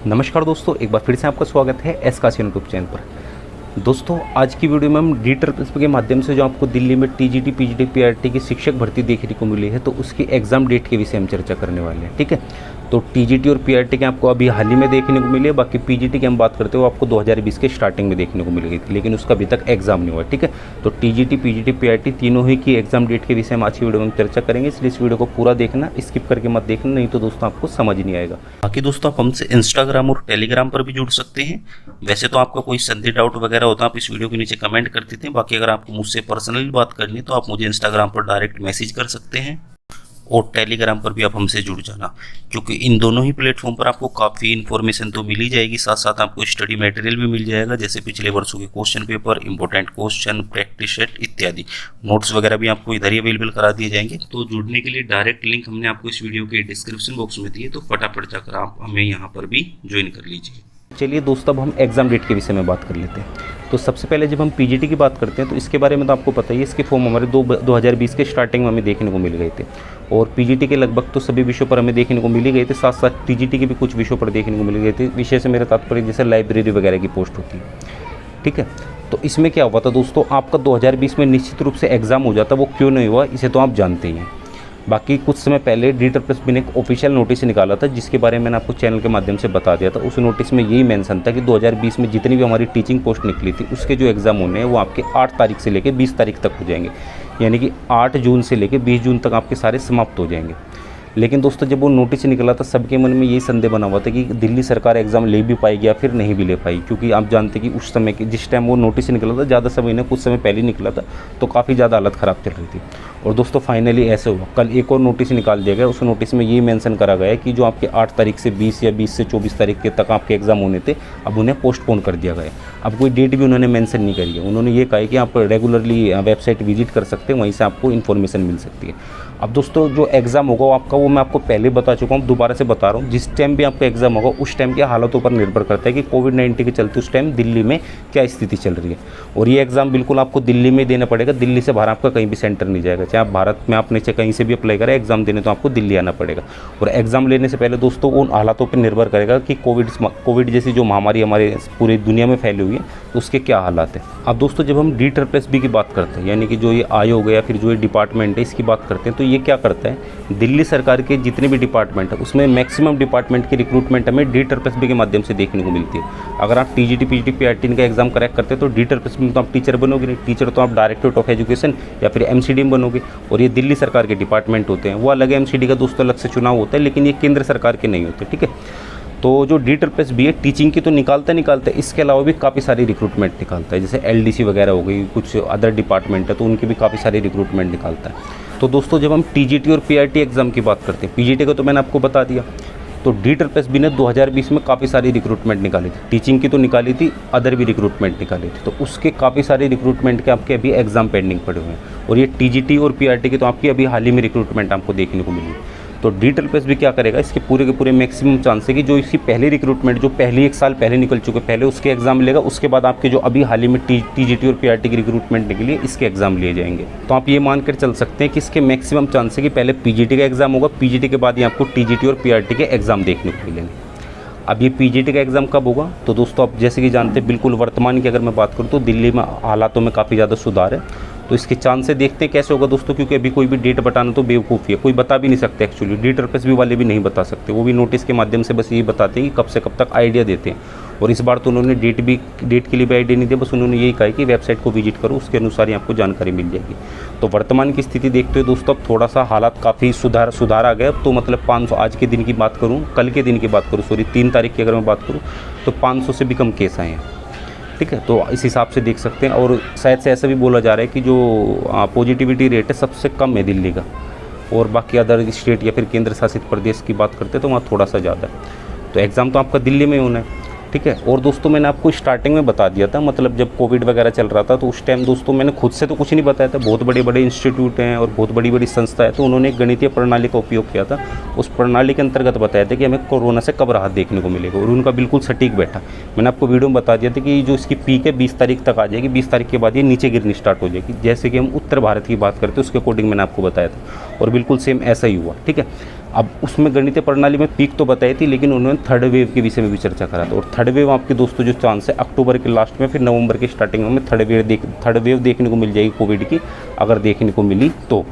नमस्कार दोस्तों, एक बार फिर से आपका स्वागत है एस काशी यूट्यूब चैनल पर। दोस्तों, आज की वीडियो में हम डी-ट्रिपल के माध्यम से जो आपको दिल्ली में टीजीटी, पीजीटी, पीआरटी की शिक्षक भर्ती देखने को मिली है, तो उसकी एग्ज़ाम डेट के विषय हम चर्चा करने वाले हैं। ठीक है, तो टीजीटी और पीआरटी के आपको अभी हाल ही में देखने को मिली है। बाकी पीजीटी की हम बात करते हो आपको 2020 के स्टार्टिंग में देखने को मिल गई थी, लेकिन उसका अभी तक एग्जाम नहीं हुआ। ठीक है, तो टीजीटी, पीजीटी, पीआरटी तीनों ही की एग्जाम डेट के विषय में आज की वीडियो में चर्चा करेंगे, इसलिए इस वीडियो को पूरा देखना, स्किप करके मत देखना, नहीं तो दोस्तों आपको समझ नहीं आएगा। बाकी दोस्तों, आप हमसे इंस्टाग्राम और टेलीग्राम पर भी जुड़ सकते हैं। वैसे तो आपका कोई संदेह डाउट वगैरह होता है आप इस वीडियो के नीचे कमेंट कर देते हैं। बाकी अगर आपको मुझसे पर्सनली बात करनी है तो आप मुझे इंस्टाग्राम पर डायरेक्ट मैसेज कर सकते हैं और टेलीग्राम पर भी आप हमसे जुड़ जाना, क्योंकि इन दोनों ही प्लेटफॉर्म पर आपको काफ़ी इन्फॉर्मेशन तो मिल ही जाएगी, साथ साथ आपको स्टडी मटेरियल भी मिल जाएगा, जैसे पिछले वर्षों के question paper, important question, practice set इत्यादि। नोट्स वगैरह भी आपको इधर ही अवेलेबल करा दिए जाएंगे। तो जुड़ने के लिए डायरेक्ट लिंक हमने आपको इस वीडियो के डिस्क्रिप्शन बॉक्स में दी है, तो फटाफट जाकर आप हमें यहाँ पर भी ज्वाइन कर लीजिए। चलिए दोस्तों, अब हम एग्ज़ाम डेट के विषय में बात कर लेते हैं। तो सबसे पहले जब हम पीजीटी की बात करते हैं तो इसके बारे में तो आपको पता ही है, इसके फॉर्म हमारे 2020 के स्टार्टिंग में हमें देखने को मिल गए थे, और पीजीटी के लगभग तो सभी विषयों पर हमें देखने को मिल ही गए थे। साथ साथ टीजीटी के भी कुछ विषयों पर देखने को मिल गए थे। विषय से मेरा तात्पर्य जैसे लाइब्रेरी वगैरह की पोस्ट होती है। ठीक है, तो इसमें क्या हुआ था दोस्तों, आपका 2020 में निश्चित रूप से एग्ज़ाम हो जाता, वो क्यों नहीं हुआ इसे तो आप जानते ही हैं। बाकी कुछ समय पहले डी-ट्रिपल ने एक ऑफिशियल नोटिस निकाला था, जिसके बारे में मैंने आपको चैनल के माध्यम से बता दिया था। उस नोटिस में यही मेंशन था कि 2020 में जितनी भी हमारी टीचिंग पोस्ट निकली थी, उसके जो एग्ज़ाम होने हैं वो आपके 8 तारीख से लेकर 20 तारीख तक हो जाएंगे, यानी कि 8 जून से लेकर 20 जून तक आपके सारे समाप्त हो जाएंगे। लेकिन दोस्तों, जब वो नोटिस निकला था, सबके मन में यही संदेह बना हुआ था कि दिल्ली सरकार एग्ज़ाम ले भी पाएगी या फिर नहीं भी ले पाई, क्योंकि आप जानते हैं कि उस समय के जिस टाइम वो नोटिस निकला था, ज़्यादा समय नहीं, कुछ समय पहले निकला था, तो काफ़ी ज़्यादा हालत ख़राब चल रही थी। और दोस्तों, फाइनली ऐसे हुआ, कल एक और नोटिस निकाल दिया गया। उस नोटिस में ये मेंशन करा गया है कि जो आपके 8 तारीख से 20 या 20 से 24 तारीख के तक आपके एग्ज़ाम होने थे, अब उन्हें पोस्टपोन कर दिया गया है। अब कोई डेट भी उन्होंने मेंशन नहीं करी है। उन्होंने ये कहा है कि आप रेगुलरली वेबसाइट विजिट कर सकते हैं, वहीं से आपको इन्फॉर्मेशन मिल सकती है। अब दोस्तों, जो एग्ज़ाम होगा वो आपका, वो मैं आपको पहले बता चुका हूँ, दोबारा से बता रहा हूँ। जिस टाइम भी आपका एग्ज़ाम होगा उस टाइम के हालातों पर निर्भर करता है कि कोविड-19 के चलते उस टाइम दिल्ली में क्या स्थिति चल रही है। और ये एग्ज़ाम बिल्कुल आपको दिल्ली में देना पड़ेगा, दिल्ली से बाहर आपका कहीं भी सेंटर नहीं जाएगा। चाहे आप भारत में आपने चाहे कहीं से भी अप्लाई करें एग्ज़ाम देने, तो आपको दिल्ली आना पड़ेगा। और एग्ज़ाम लेने से पहले दोस्तों उन हालातों पर निर्भर करेगा कि कोविड जैसी जो महामारी हमारे पूरी दुनिया में फैली हुई है, तो उसके क्या हालात हैं। अब दोस्तों, जब हम डी-ट्रिपल की बात करते हैं, यानी कि जो ये आयोग है या फिर जो ये डिपार्टमेंट है, इसकी बात करते हैं, तो ये क्या करता है, दिल्ली सरकार के जितने भी डिपार्टमेंट है उसमें मैक्सिमम डिपार्टमेंट की रिक्रूटमेंट हमें डी-ट्रिपल के माध्यम से देखने को मिलती है। अगर आप टीजीटी, पीजीटी, पीआरटी का एग्जाम क्रैक करते हैं तो डी-ट्रिपल में तो आप टीचर बनोगे नहीं, टीचर तो आप डायरेक्टरेट ऑफ एजुकेशन या फिर एमसीडी बनोगे। और ये दिल्ली सरकार के डिपार्टमेंट होते हैं, वो अलग है, एमसीडी का दोस्तों अलग से चुनाव होता है, लेकिन ये केंद्र सरकार के नहीं होते। ठीक है, तो जो डी-ट्रिपल भी है टीचिंग की तो निकालता है, इसके अलावा भी काफ़ी सारी रिक्रूटमेंट निकालता है, जैसे एलडीसी वगैरह हो गई, कुछ अदर डिपार्टमेंट है तो उनकी भी काफ़ी सारी रिक्रूटमेंट निकालता है। तो दोस्तों, जब हम टीजीटी और पीआरटी एग्ज़ाम की बात करते हैं, पीजीटी का तो मैंने आपको बता दिया, तो डी-ट्रिपल भी ने 2020 में काफ़ी सारी रिक्रूटमेंट निकाली थी। टीचिंग की तो निकाली थी, अदर भी रिक्रूटमेंट निकाली थी, तो उसके काफ़ी सारे रिक्रूटमेंट के आपके अभी एग्ज़ाम पेंडिंग पड़े हुए हैं। और ये टीजीटी और पीआरटी की तो आपकी अभी हाल ही में रिक्रूटमेंट आपको देखने को मिली। तो डी-ट्रिपल भी क्या करेगा, इसके पूरे के पूरे मैक्सिमम चांस है कि जो इसकी पहली रिक्रूटमेंट जो पहले 1 साल पहले निकल चुके, पहले उसके एग्जाम लेगा, उसके बाद आपके जो अभी हाल ही में टीजीटी और पीआरटी की रिक्रूटमेंट निकली है, इसके एग्जाम लिए जाएंगे। तो आप ये मानकर चल सकते हैं कि इसके मैक्सिमम चांस है कि पहले पीजीटी का एग्जाम होगा, पीजीटी के बाद ही आपको टीजीटी और पीआरटी के एग्जाम देखने को मिलेंगे। अब ये पीजीटी का एग्ज़ाम कब होगा, तो दोस्तों आप जैसे कि जानते हैं, बिल्कुल वर्तमान की अगर मैं बात करूँ तो दिल्ली में हालातों में काफ़ी ज़्यादा सुधार है। तो इसके चांस से देखते हैं कैसे होगा दोस्तों, क्योंकि अभी कोई भी डेट बताना तो बेवकूफ़ी है, कोई बता भी नहीं सकते एक्चुअली, डी-ट्रिपल वाले भी नहीं बता सकते, वो भी नोटिस के माध्यम से बस यही बताते हैं कि कब से कब तक आइडिया देते हैं। और इस बार तो उन्होंने डेट के लिए भी आइडिया नहीं दिया, बस उन्होंने यही कहा कि वेबसाइट को विजिट करो, उसके अनुसार ही आपको जानकारी मिल जाएगी। तो वर्तमान की स्थिति देखते हुए दोस्तों अब थोड़ा सा हालात काफ़ी सुधार आ गया। तो मतलब 500, आज के दिन की बात करूँ, कल के दिन की बात करूँ, 3 तारीख की अगर मैं बात करूँ, तो 500 से भी कम केस आए हैं। ठीक है, तो इस हिसाब से देख सकते हैं। और शायद से ऐसा भी बोला जा रहा है कि जो पॉजिटिविटी रेट है सबसे कम है दिल्ली का, और बाकी अदर स्टेट या फिर केंद्र शासित प्रदेश की बात करते हैं तो वहाँ थोड़ा सा ज़्यादा है। तो एग्ज़ाम तो आपका दिल्ली में होना है। ठीक है, और दोस्तों मैंने आपको स्टार्टिंग में बता दिया था, मतलब जब कोविड वगैरह चल रहा था तो उस टाइम दोस्तों मैंने खुद से तो कुछ नहीं बताया था, बहुत बड़े बड़े इंस्टीट्यूट हैं और बहुत बड़ी बड़ी संस्था है, तो उन्होंने एक गणितीय प्रणाली का उपयोग किया था। उस प्रणाली के अंतर्गत बताया था कि हमें कोरोना से कब राहत देखने को मिलेगा, और उनका बिल्कुल सटीक बैठा। मैंने आपको वीडियो में बता दिया था कि जो इसकी पीक है 20 तारीख तक आ जाएगी, 20 तारीख के बाद ये नीचे गिरनी स्टार्ट हो जाएगी। जैसे कि हम उत्तर भारत की बात करते हैं उसके अकॉर्डिंग मैंने आपको बताया था, और बिल्कुल सेम ऐसा ही हुआ। ठीक है, अब उसमें गणितीय प्रणाली में पीक तो बताई थी, लेकिन उन्होंने थर्ड वेव के विषय में भी चर्चा करा था। और थर्ड वेव आपके दोस्तों जो चांस है अक्टूबर के लास्ट में, फिर नवंबर के स्टार्टिंग में थर्ड वेव देखने को मिल जाएगी कोविड की, अगर देखने को मिली तो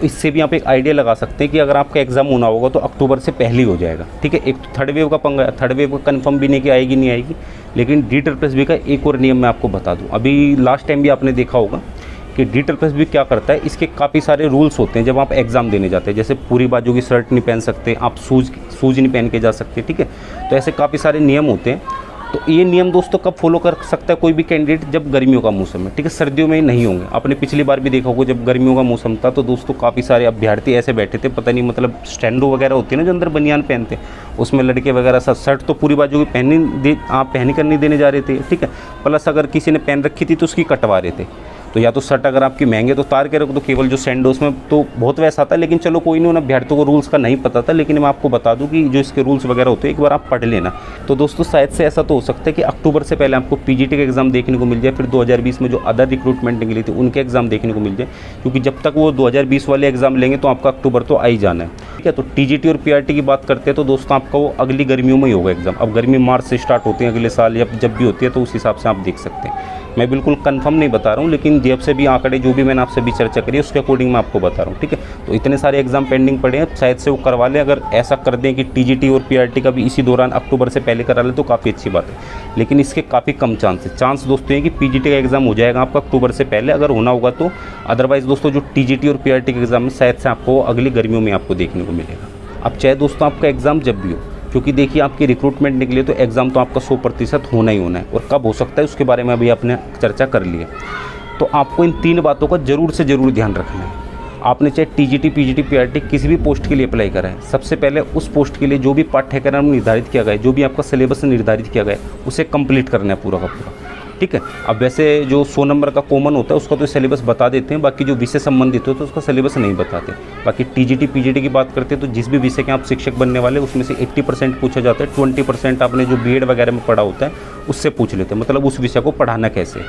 इससे भी आप एक आइडिया लगा सकते हैं कि अगर आपका एग्जाम होना होगा तो अक्टूबर से पहले ही हो जाएगा। ठीक है, एक तो थर्ड वेव का पंगा है, थर्ड वेव का कंफर्म भी नहीं कि आएगी नहीं आएगी। लेकिन DSSB का एक और नियम मैं आपको बता दूं, अभी लास्ट टाइम भी आपने देखा होगा कि DSSB क्या करता है, इसके काफ़ी सारे रूल्स होते हैं जब आप एग्ज़ाम देने जाते हैं। जैसे पूरी बाजू की शर्ट नहीं पहन सकते आप, शूज़ नहीं पहन के जा सकते। ठीक है, तो ऐसे काफ़ी सारे नियम होते हैं। तो ये नियम दोस्तों कब फॉलो कर सकता है कोई भी कैंडिडेट, जब गर्मियों का मौसम है। ठीक है, सर्दियों में नहीं होंगे। आपने पिछली बार भी देखा होगा जब गर्मियों का मौसम था तो दोस्तों काफ़ी सारे अभ्यर्थी ऐसे बैठे थे, पता नहीं मतलब स्टैंडो वगैरह होती है ना जो अंदर बनियान पहनते हैं, उसमें लड़के वगैरह सब शर्ट तो पूरी बाजू की पहन कर नहीं देने जा रहे थे। ठीक है, प्लस अगर किसी ने पहन रखी थी तो उसकी कटवा रहे थे। तो या तो शर्ट अगर आपकी महंगे तो तार के रखो, तो केवल जो सैंडो उसमें तो बहुत वैसा था। लेकिन चलो कोई नहीं, उन अभ्यर्थियों को रूल्स का नहीं पता था, लेकिन मैं आपको बता दूं कि जो इसके रूल्स वगैरह होते हैं एक बार आप पढ़ लेना। तो दोस्तों शायद से ऐसा तो हो सकता है कि अक्टूबर से पहले आपको PGT का एग्ज़ाम देखने को मिल जाए, फिर 2020 में जो अदर रिक्रूटमेंट निकली थी उनके एग्ज़ाम देखने को मिल जाए, क्योंकि जब तक वो 2020 वाले एग्ज़ाम लेंगे तो आपका अक्टूबर तो आ ही जाना है। ठीक है, तो TGT और PRT की बात करते हैं तो दोस्तों आपका वो अगली गर्मियों में ही होगा एग्ज़ाम। अब गर्मी मार्च से स्टार्ट होती है अगले साल, या जब भी होती है तो उस हिसाब से आप देख सकते हैं। मैं बिल्कुल कंफर्म नहीं बता रहा हूँ, लेकिन जब से भी आंकड़े जो भी मैंने आपसे भी चर्चा करी है उसके अकॉर्डिंग मैं आपको बता रहा हूँ। ठीक है, तो इतने सारे एग्जाम पेंडिंग पड़े हैं, शायद से वो करवा लें। अगर ऐसा कर दें कि TGT और PRT का भी इसी दौरान अक्टूबर से पहले करा लें तो काफ़ी अच्छी बात है, लेकिन इसके काफ़ी कम चांस दोस्तों हैं कि PGT का एग्ज़ाम हो जाएगा आपका अक्टूबर से पहले, अगर होना होगा तो। अदरवाइज़ दोस्तों जो TGT और PRT के एग्ज़ाम में शायद से आपको अगली गर्मियों में आपको देखने को मिलेगा। अब चाहे दोस्तों आपका एग्ज़ाम जब भी हो, क्योंकि देखिए आपकी रिक्रूटमेंट निकली तो एग्ज़ाम तो आपका 100% होना ही होना है, और कब हो सकता है उसके बारे में अभी आपने चर्चा कर ली है। तो आपको इन 3 बातों का ज़रूर से ज़रूर ध्यान रखना है। आपने चाहे TGT, PGT, PRT किसी भी पोस्ट के लिए अप्लाई करा है, सबसे पहले उस पोस्ट के लिए जो भी पाठ्यक्रम निर्धारित किया गया है, जो भी आपका सिलेबस निर्धारित किया गया है, उसे कंप्लीट करना है पूरा का पूरा। ठीक है, अब वैसे जो 100 नंबर का कॉमन होता है उसका तो सिलेबस बता देते हैं, बाकी जो विषय संबंधित हो तो उसका सिलेबस नहीं बताते। बाकी TGT, PGT की बात करते हैं तो जिस भी विषय के आप शिक्षक बनने वाले उसमें से 80% पूछा जाता है, 20% आपने जो BEd वगैरह में पढ़ा होता है उससे पूछ लेते हैं, मतलब उस विषय को पढ़ाना कैसे।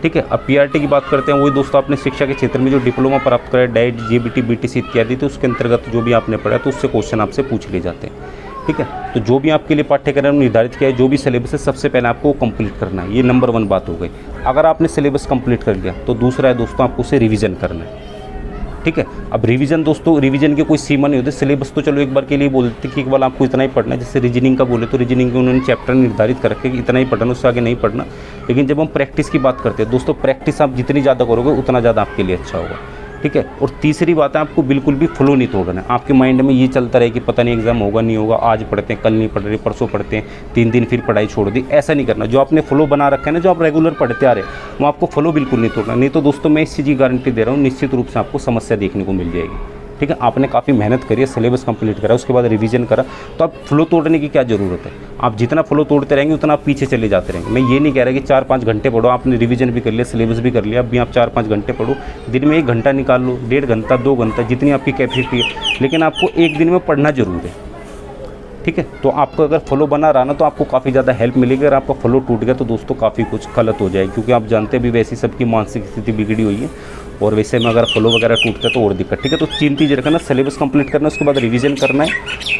ठीक है, अब PRT की बात करते हैं, वही दोस्तों आपने शिक्षा के क्षेत्र में जो डिप्लोमा प्राप्त करा है, डाइट, JBT, BTC इत्यादि, तो उसके अंतर्गत जो भी आपने पढ़ा तो उससे क्वेश्चन आपसे पूछ लिए जाते हैं। ठीक है, तो जो भी आपके लिए पाठ्यक्रम निर्धारित किया है, जो भी सिलेबस है, सबसे पहले आपको कंप्लीट करना है। ये नंबर 1 बात हो गई। अगर आपने सिलेबस कंप्लीट कर लिया तो दूसरा है दोस्तों आपको उसे रिवीजन करना है। ठीक है, अब रिवीजन दोस्तों, रिवीजन के कोई सीमा नहीं होती। सिलेबस तो चलो एक बार के लिए बोलते कि केवल आपको इतना ही पढ़ना है। जैसे रीजनिंग का बोले तो रीजनिंग के उन्होंने चैप्टर निर्धारित कर रखे कि इतना ही पढ़ना, उससे आगे नहीं पढ़ना। लेकिन जब हम प्रैक्टिस की बात करते हैं दोस्तों, प्रैक्टिस आप जितनी ज़्यादा करोगे उतना ज़्यादा आपके लिए अच्छा होगा। ठीक है, और तीसरी बात है आपको बिल्कुल भी फ्लो नहीं तोड़ना है। आपके माइंड में ये चलता रहे कि पता नहीं एग्जाम होगा नहीं होगा, आज पढ़ते हैं, कल नहीं पढ़ रहे, परसों पढ़ते हैं, 3 दिन फिर पढ़ाई छोड़ दी, ऐसा नहीं करना। जो आपने फ्लो बना रखा है ना, जो आप रेगुलर पढ़ते आ रहे हैं, वो आपको फ्लो बिल्कुल नहीं तोड़ना। नहीं तो दोस्तों मैं इस चीज़ की गारंटी दे रहा हूँ, निश्चित रूप से आपको समस्या देखने को मिल जाएगी। ठीक है, आपने काफ़ी मेहनत करी है, सिलेबस कंप्लीट करा, उसके बाद रिवीजन करा, तो आप फ्लो तोड़ने की क्या ज़रूरत है। आप जितना फ्लो तोड़ते रहेंगे उतना आप पीछे चले जाते रहेंगे। मैं ये नहीं कह रहा कि 4-5 घंटे पढ़ो, आपने रिवीजन भी कर लिया, सिलेबस भी कर लिया, अब भी आप 4-5 घंटे पढ़ो। दिन में 1 घंटा निकाल लो, 1.5 घंटा, 2 घंटा, जितनी आपकी कैपेसिटी है, लेकिन आपको एक दिन में पढ़ना जरूर है। ठीक है, तो आपको अगर फ्लो बना रहा ना तो आपको काफ़ी ज़्यादा हेल्प मिलेगी। अगर आपका फ्लो टूट गया तो दोस्तों काफ़ी कुछ गलत हो जाएगी, क्योंकि आप जानते हैं भी वैसी सबकी मानसिक स्थिति बिगड़ी हुई है, और वैसे में अगर फ्लो वगैरह टूटता है तो और दिक्कत। ठीक है, तो 3 चीज़ें रखना, सिलेबस कंप्लीट करना, उसके बाद रिवीजन करना है,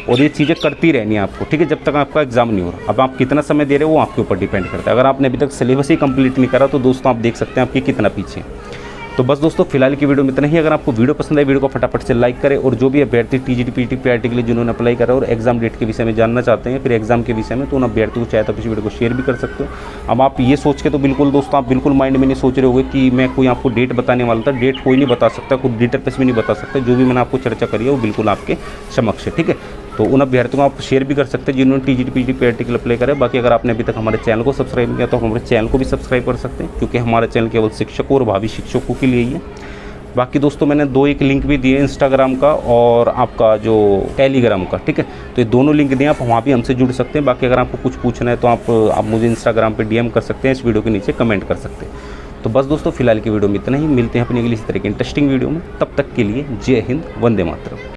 और ये चीज़ें करती रहनी है आपको। ठीक है, जब तक आपका एग्जाम नहीं हो रहा। अब आप कितना समय दे रहे हो वो आपके ऊपर डिपेंड करता है। अगर आपने अभी तक सिलेबस ही कंप्लीट नहीं करा तो दोस्तों आप देख सकते हैं आपकी कितना पीछे है। तो बस दोस्तों फिलहाल की वीडियो में इतना ही। अगर आपको वीडियो पसंद आए, वीडियो को फटाफट से लाइक करें, और जो भी अभ्यर्थी TGT, PGT, PRT के लिए जिन्होंने अप्लाई करा और एग्जाम डेट के विषय में जानना चाहते हैं, फिर एग्जाम के विषय में, तो उन अभ्यर्थी को चाहे तो इस वीडियो को शेयर भी कर सकते हो। अब आप ये सोच के तो बिल्कुल दोस्तों आप बिल्कुल माइंड में नहीं सोच रहे होगे कि मैं कोई आपको डेट बताने वाला था। डेट कोई नहीं बता सकता, खुद DSSB भी नहीं बता सकता। जो भी मैंने आपको चर्चा करी है वो बिल्कुल आपके समक्ष है। ठीक है, तो उन अभ्यर्थियों को आप शेयर भी कर सकते हैं जिन्होंने TGT, PGT, PRT के लिए अप्लाई करा है। बाकी अगर आपने अभी तक हमारे चैनल को सब्सक्राइब नहीं किया तो हमारे चैनल को भी सब्सक्राइब कर सकते हैं, क्योंकि हमारा चैनल केवल शिक्षकों और भावी शिक्षकों के लिए ही है। बाकी दोस्तों मैंने 2 लिंक भी दिए, इंस्टाग्राम का और आपका जो टेलीग्राम का। ठीक है, तो ये दोनों लिंक दिए, आप वहाँ भी हमसे जुड़ सकते हैं। बाकी अगर आपको कुछ पूछना है तो आप मुझे इंस्टाग्राम पे DM कर सकते हैं, इस वीडियो के नीचे कमेंट कर सकते हैं। तो बस दोस्तों फिलहाल की वीडियो में इतना ही। मिलते हैं अपनी अगली इस तरह की इंटरेस्टिंग वीडियो में, तब तक के लिए जय हिंद, वंदे मातरम।